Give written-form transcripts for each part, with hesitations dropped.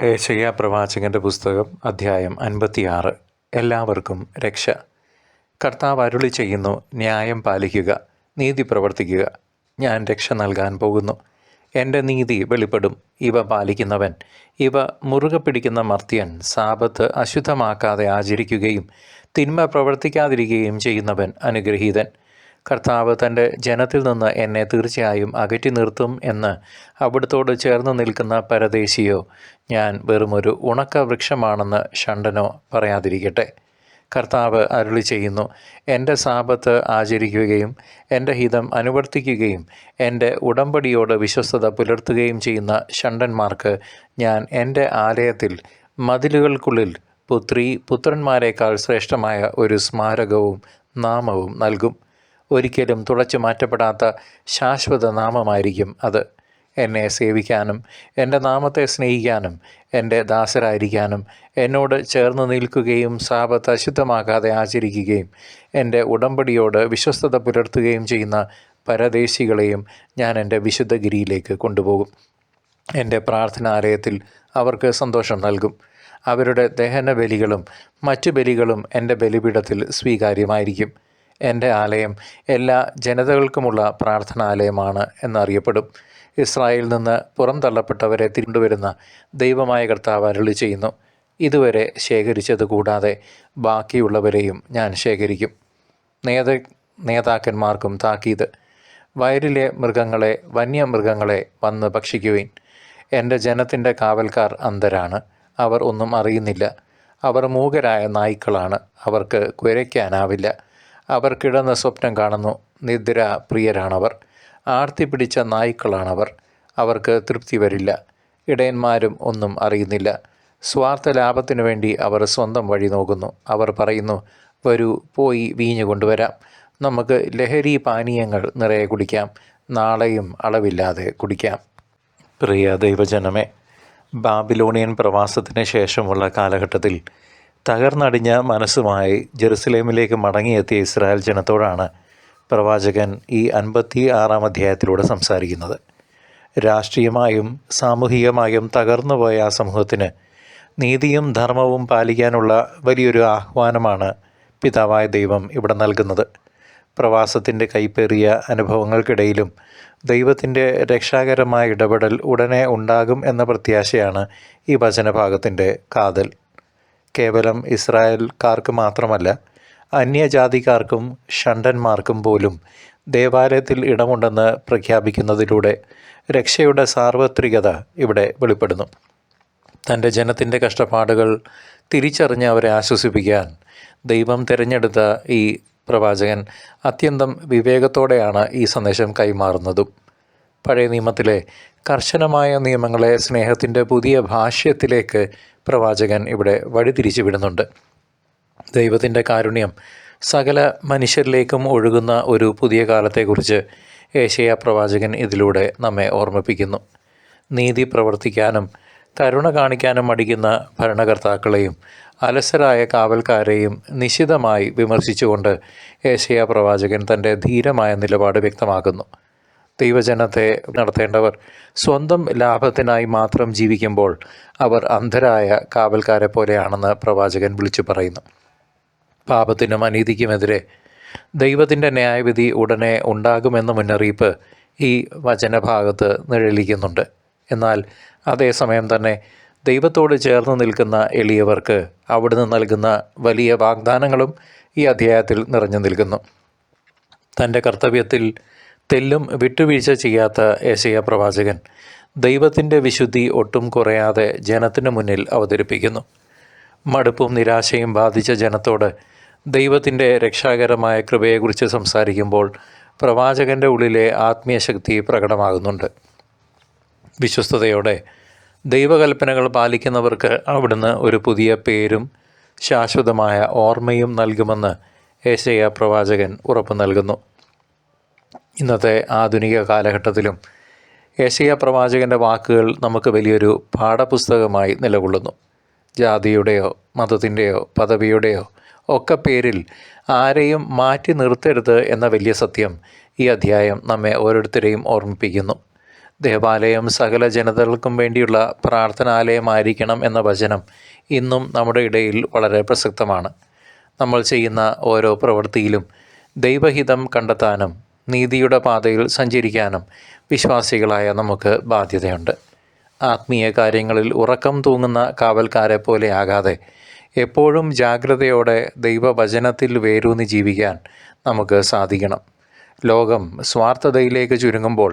ഏശയ്യാ പ്രവാചകൻ്റെ പുസ്തകം അധ്യായം 56. എല്ലാവർക്കും രക്ഷ. കർത്താവ് അരുളി ചെയ്യുന്നു, ന്യായം പാലിക്കുക, നീതി പ്രവർത്തിക്കുക. ഞാൻ രക്ഷ നൽകാൻ പോകുന്നു. എൻ്റെ നീതി വെളിപ്പെടും. ഇവ പാലിക്കുന്നവൻ, ഇവ മുറുകെ പിടിക്കുന്ന മർത്യൻ, സാബത്ത് അശുദ്ധമാക്കാതെ ആചരിക്കുകയും തിന്മ പ്രവർത്തിക്കാതിരിക്കുകയും ചെയ്യുന്നവൻ അനുഗ്രഹീതൻ. കർത്താവ് തൻ്റെ ജനത്തിൽ നിന്ന് എന്നെ തീർച്ചയായും അകറ്റി നിർത്തും എന്ന് അവിടുത്തോട് ചേർന്ന് നിൽക്കുന്ന പരദേശിയോ, ഞാൻ വെറുമൊരു ഉണക്ക വൃക്ഷമാണെന്ന് ഷണ്ടനോ പറയാതിരിക്കട്ടെ. കർത്താവ് അരുളി ചെയ്യുന്നു, എൻ്റെ സാബത്ത് ആചരിക്കുകയും എൻ്റെ ഹിതം അനുവർത്തിക്കുകയും എൻ്റെ ഉടമ്പടിയോട് വിശ്വസ്തത പുലർത്തുകയും ചെയ്യുന്ന ഷണ്ടന്മാർക്ക് ഞാൻ എൻ്റെ ആലയത്തിൽ മതിലുകൾക്കുള്ളിൽ പുത്രന്മാരെക്കാൾ ശ്രേഷ്ഠമായ ഒരു സ്മാരകവും നാമവും നൽകും. ഒരിക്കലും തുടച്ചു മാറ്റപ്പെടാത്ത ശാശ്വത നാമമായിരിക്കും അത്. എന്നെ സേവിക്കാനും എൻ്റെ നാമത്തെ സ്നേഹിക്കാനും എൻ്റെ ദാസരായിരിക്കാനും എന്നോട് ചേർന്ന് നിൽക്കുകയും സാബത്ത് അശുദ്ധമാക്കാതെ ആചരിക്കുകയും എൻ്റെ ഉടമ്പടിയോട് വിശ്വസ്തത പുലർത്തുകയും ചെയ്യുന്ന പരദേശികളെയും ഞാൻ എൻ്റെ വിശുദ്ധഗിരിയിലേക്ക് കൊണ്ടുപോകും. എൻ്റെ പ്രാർത്ഥനാലയത്തിൽ അവർക്ക് സന്തോഷം നൽകും. അവരുടെ ദഹന ബലികളും മറ്റു ബലികളും എൻ്റെ ബലിപീഠത്തിൽ സ്വീകാര്യമായിരിക്കും. എൻ്റെ ആലയം എല്ലാ ജനതകൾക്കുമുള്ള പ്രാർത്ഥനാലയമാണ് എന്നറിയപ്പെടും. ഇസ്രായേലിൽ നിന്ന് പുറംതള്ളപ്പെട്ടവരെ തിരുണ്ടുവരുന്ന ദൈവമായ കർത്താവ് അരുളി ചെയ്യുന്നു, ഇതുവരെ ശേഖരിച്ചത് കൂടാതെ ബാക്കിയുള്ളവരെയും ഞാൻ ശേഖരിക്കും. നേതാക്കന്മാർക്കും താക്കീത്. വയലിലെ മൃഗങ്ങളെ, വന്യമൃഗങ്ങളെ വന്ന് ഭക്ഷിക്കുവിൻ. എൻ്റെ ജനത്തിൻ്റെ കാവൽക്കാർ അന്ധരാണ്, അവർ ഒന്നും അറിയുന്നില്ല. അവർ മൂകരായ നായ്ക്കളാണ്, അവർക്ക് കുരയ്ക്കാനാവില്ല. അവർ കിടന്ന് സ്വപ്നം കാണുന്നു, നിദ്ര പ്രിയരാണവർ. ആർത്തി പിടിച്ച നായ്ക്കളാണവർ, അവർക്ക് തൃപ്തി വരില്ല. ഇടയന്മാരും ഒന്നും അറിയുന്നില്ല. സ്വാർത്ഥ ലാഭത്തിനു വേണ്ടി അവർ സ്വന്തം വഴി നോക്കുന്നു. അവർ പറയുന്നു, വരൂ, പോയി വീഞ്ഞു കൊണ്ടുവരാം, നമുക്ക് ലഹരി പാനീയങ്ങൾ നിറയെ കുടിക്കാം, നാളെയും അളവില്ലാതെ കുടിക്കാം. പ്രിയ ദൈവജനമേ, ബാബിലോണിയൻ പ്രവാസത്തിന് ശേഷമുള്ള കാലഘട്ടത്തിൽ തകർന്നടിഞ്ഞ മനസ്സുമായി ജെറുസലേമിലേക്ക് മടങ്ങിയെത്തിയ ഇസ്രായേൽ ജനത്തോടാണ് പ്രവാചകൻ ഈ 56-ാം അധ്യായത്തിലൂടെ സംസാരിക്കുന്നത്. രാഷ്ട്രീയമായും സാമൂഹികമായും തകർന്നുപോയ ആ സമൂഹത്തിന് നീതിയും ധർമ്മവും പാലിക്കാനുള്ള വലിയൊരു ആഹ്വാനമാണ് പിതാവായ ദൈവം ഇവിടെ നൽകുന്നത്. പ്രവാസത്തിൻ്റെ കൈപ്പേറിയ അനുഭവങ്ങൾക്കിടയിലും ദൈവത്തിൻ്റെ രക്ഷാകരമായ ഇടപെടൽ ഉടനെ ഉണ്ടാകും എന്ന പ്രത്യാശയാണ് ഈ വചനഭാഗത്തിൻ്റെ കാതൽ. കേവലം ഇസ്രായേൽക്കാർക്ക് മാത്രമല്ല, അന്യജാതിക്കാർക്കും ഷണ്ടന്മാർക്കും പോലും ദേവാലയത്തിൽ ഇടമുണ്ടെന്ന് പ്രഖ്യാപിക്കുന്നതിലൂടെ രക്ഷയുടെ സാർവത്രികത ഇവിടെ വെളിപ്പെടുന്നു. തൻ്റെ ജനത്തിൻ്റെ കഷ്ടപ്പാടുകൾ തിരിച്ചറിഞ്ഞ് അവരെ ആശ്വസിപ്പിക്കാൻ ദൈവം തിരഞ്ഞെടുത്ത ഈ പ്രവാചകൻ അത്യന്തം വിവേകത്തോടെയാണ് ഈ സന്ദേശം കൈമാറുന്നതും. പഴയ നിയമത്തിലെ കർശനമായ നിയമങ്ങളെ സ്നേഹത്തിൻ്റെ പുതിയ ഭാഷ്യത്തിലേക്ക് പ്രവാചകൻ ഇവിടെ വഴിതിരിച്ചു വിടുന്നുണ്ട്. ദൈവത്തിൻ്റെ കാരുണ്യം സകല മനുഷ്യരിലേക്കും ഒഴുകുന്ന ഒരു പുതിയ കാലത്തെക്കുറിച്ച് ഏശയ്യാ പ്രവാചകൻ ഇതിലൂടെ നമ്മെ ഓർമ്മിപ്പിക്കുന്നു. നീതി പ്രവർത്തിക്കാനും കരുണ കാണിക്കാനും മടിക്കുന്ന ഭരണകർത്താക്കളെയും അലസരായ കാവൽക്കാരെയും നിശിതമായി വിമർശിച്ചുകൊണ്ട് ഏശയ്യാ പ്രവാചകൻ തൻ്റെ ധീരമായ നിലപാട് വ്യക്തമാക്കുന്നു. ദൈവജനത്തെ നടത്തേണ്ടവർ സ്വന്തം ലാഭത്തിനായി മാത്രം ജീവിക്കുമ്പോൾ അവർ അന്ധരായ കാവൽക്കാരെ പോലെയാണെന്ന് പ്രവാചകൻ വിളിച്ചു പറയുന്നു. പാപത്തിനും അനീതിക്കുമെതിരെ ദൈവത്തിൻ്റെ ന്യായവിധി ഉടനെ ഉണ്ടാകുമെന്ന മുന്നറിയിപ്പ് ഈ വചനഭാഗത്ത് നിഴലിക്കുന്നുണ്ട്. എന്നാൽ അതേസമയം തന്നെ ദൈവത്തോട് ചേർന്ന് നിൽക്കുന്ന എളിയവർക്ക് അവിടുന്ന് നൽകുന്ന വലിയ വാഗ്ദാനങ്ങളും ഈ അധ്യായത്തിൽ നിറഞ്ഞു നിൽക്കുന്നു. തൻ്റെ കർത്തവ്യത്തിൽ തെല്ലും വിട്ടുവീഴ്ച ചെയ്യാത്ത ഏശയ്യാ പ്രവാചകൻ ദൈവത്തിൻ്റെ വിശുദ്ധി ഒട്ടും കുറയാതെ ജനത്തിന് മുന്നിൽ അവതരിപ്പിക്കുന്നു. മടുപ്പും നിരാശയും ബാധിച്ച ജനത്തോട് ദൈവത്തിൻ്റെ രക്ഷാകരമായ കൃപയെക്കുറിച്ച് സംസാരിക്കുമ്പോൾ പ്രവാചകൻ്റെ ഉള്ളിലെ ആത്മീയശക്തി പ്രകടമാകുന്നുണ്ട്. വിശ്വസ്തയോടെ ദൈവകൽപ്പനകൾ പാലിക്കുന്നവർക്ക് അവിടുന്ന് ഒരു പുതിയ പേരും ശാശ്വതമായ ഓർമ്മയും നൽകുമെന്ന് ഏശയ്യാ പ്രവാചകൻ ഉറപ്പു നൽകുന്നു. ഇന്നത്തെ ആധുനിക കാലഘട്ടത്തിലും ഏശയ്യാ പ്രവാചകൻ്റെ വാക്കുകൾ നമുക്ക് വലിയൊരു പാഠപുസ്തകമായി നിലകൊള്ളുന്നു. ജാതിയുടെയോ മതത്തിൻ്റെയോ പദവിയുടെയോ ഒക്കെ പേരിൽ ആരെയും മാറ്റി നിർത്തരുത് എന്ന വലിയ സത്യം ഈ അധ്യായം നമ്മെ ഓരോരുത്തരെയും ഓർമ്മിപ്പിക്കുന്നു. ദേവാലയം സകല ജനതകൾക്കും വേണ്ടിയുള്ള പ്രാർത്ഥനാലയമായിരിക്കണം എന്ന വചനം ഇന്നും നമ്മുടെ ഇടയിൽ വളരെ പ്രസക്തമാണ്. നമ്മൾ ചെയ്യുന്ന ഓരോ പ്രവൃത്തിയിലും ദൈവഹിതം കണ്ടെത്താനും നീതിയുടെ പാതയിൽ സഞ്ചരിക്കാനും വിശ്വാസികളായ നമുക്ക് ബാധ്യതയുണ്ട്. ആത്മീയ കാര്യങ്ങളിൽ ഉറക്കം തൂങ്ങുന്ന കാവൽക്കാരെ പോലെ ആകാതെ എപ്പോഴും ജാഗ്രതയോടെ ദൈവവചനത്തിൽ വേരൂന്നി ജീവിക്കാൻ നമുക്ക് സാധിക്കണം. ലോകം സ്വാർത്ഥതയിലേക്ക് ചുരുങ്ങുമ്പോൾ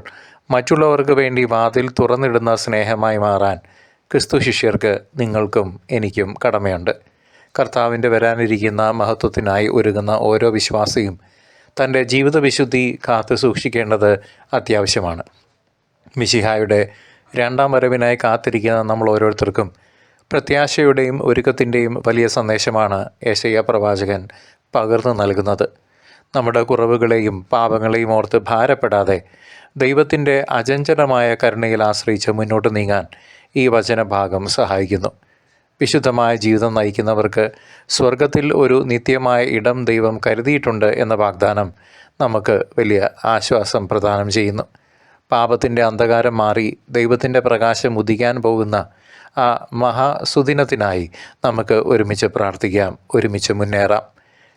മറ്റുള്ളവർക്ക് വേണ്ടി വാതിൽ തുറന്നിടുന്ന സ്നേഹമായി മാറാൻ ക്രിസ്തു ശിഷ്യർക്ക് നിങ്ങൾക്കും എനിക്കും കടമയുണ്ട്. കർത്താവിൻ്റെ വരാനിരിക്കുന്ന മഹത്വത്തിനായി ഒരുങ്ങുന്ന ഓരോ വിശ്വാസിയും തൻ്റെ ജീവിത വിശുദ്ധി കാത്തു സൂക്ഷിക്കേണ്ടത് അത്യാവശ്യമാണ്. മിശിഹായുടെ രണ്ടാം വരവിനായി കാത്തിരിക്കുന്ന നമ്മൾ ഓരോരുത്തർക്കും പ്രത്യാശയുടെയും ഒരുക്കത്തിൻ്റെയും വലിയ സന്ദേശമാണ് യെശയ്യാ പ്രവാചകൻ പകർന്നു നൽകുന്നത്. നമ്മുടെ കുറവുകളെയും പാപങ്ങളെയും ഓർത്ത് ഭാരപ്പെടാതെ ദൈവത്തിൻ്റെ അചഞ്ചലമായ കരുണയിൽ ആശ്രയിച്ച് മുന്നോട്ട് നീങ്ങാൻ ഈ വചനഭാഗം സഹായിക്കുന്നു. വിശുദ്ധമായ ജീവിതം നയിക്കുന്നവർക്ക് സ്വർഗത്തിൽ ഒരു നിത്യമായ ഇടം ദൈവം കരുതിയിട്ടുണ്ട് എന്ന വാഗ്ദാനം നമുക്ക് വലിയ ആശ്വാസം പ്രദാനം ചെയ്യുന്നു. പാപത്തിൻ്റെ അന്ധകാരം മാറി ദൈവത്തിൻ്റെ പ്രകാശം ഉദിക്കാൻ പോകുന്ന ആ മഹാസുദിനത്തിനായി നമുക്ക് ഒരുമിച്ച് പ്രാർത്ഥിക്കാം, ഒരുമിച്ച് മുന്നേറാം.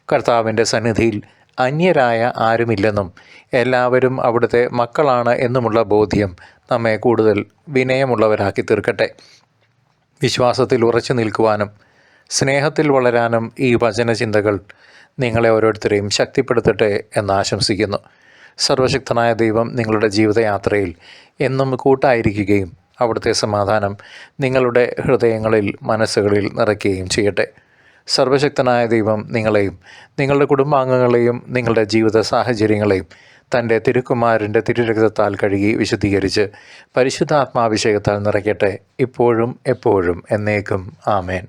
കർത്താവിൻ്റെ സന്നിധിയിൽ അന്യരായ ആരുമില്ലെന്നും എല്ലാവരും അവിടുത്തെ മക്കളാണ് എന്നുമുള്ള ബോധ്യം നമ്മെ കൂടുതൽ വിനയമുള്ളവരാക്കി തീർക്കട്ടെ. വിശ്വാസത്തിൽ ഉറച്ചു നിൽക്കുവാനും സ്നേഹത്തിൽ വളരാനും ഈ വചനചിന്തകൾ നിങ്ങളെ ഓരോരുത്തരെയും ശക്തിപ്പെടുത്തട്ടെ എന്ന് ആശംസിക്കുന്നു. സർവശക്തനായ ദൈവം നിങ്ങളുടെ ജീവിതയാത്രയിൽ എന്നും കൂട്ടായിരിക്കുകയും അവിടുത്തെ സമാധാനം നിങ്ങളുടെ ഹൃദയങ്ങളിൽ മനസ്സുകളിൽ നിറയ്ക്കുകയും ചെയ്യട്ടെ. സർവശക്തനായ ദൈവം നിങ്ങളെയും നിങ്ങളുടെ കുടുംബാംഗങ്ങളെയും നിങ്ങളുടെ ജീവിത സാഹചര്യങ്ങളെയും തൻ്റെ തിരുക്കുമാരൻ്റെ തിരുരക്തത്താൽ കഴുകി വിശുദ്ധീകരിച്ച് പരിശുദ്ധാത്മാഭിഷേകത്താൽ നിറയ്ക്കട്ടെ, ഇപ്പോഴും എപ്പോഴും എന്നേക്കും. ആമേൻ.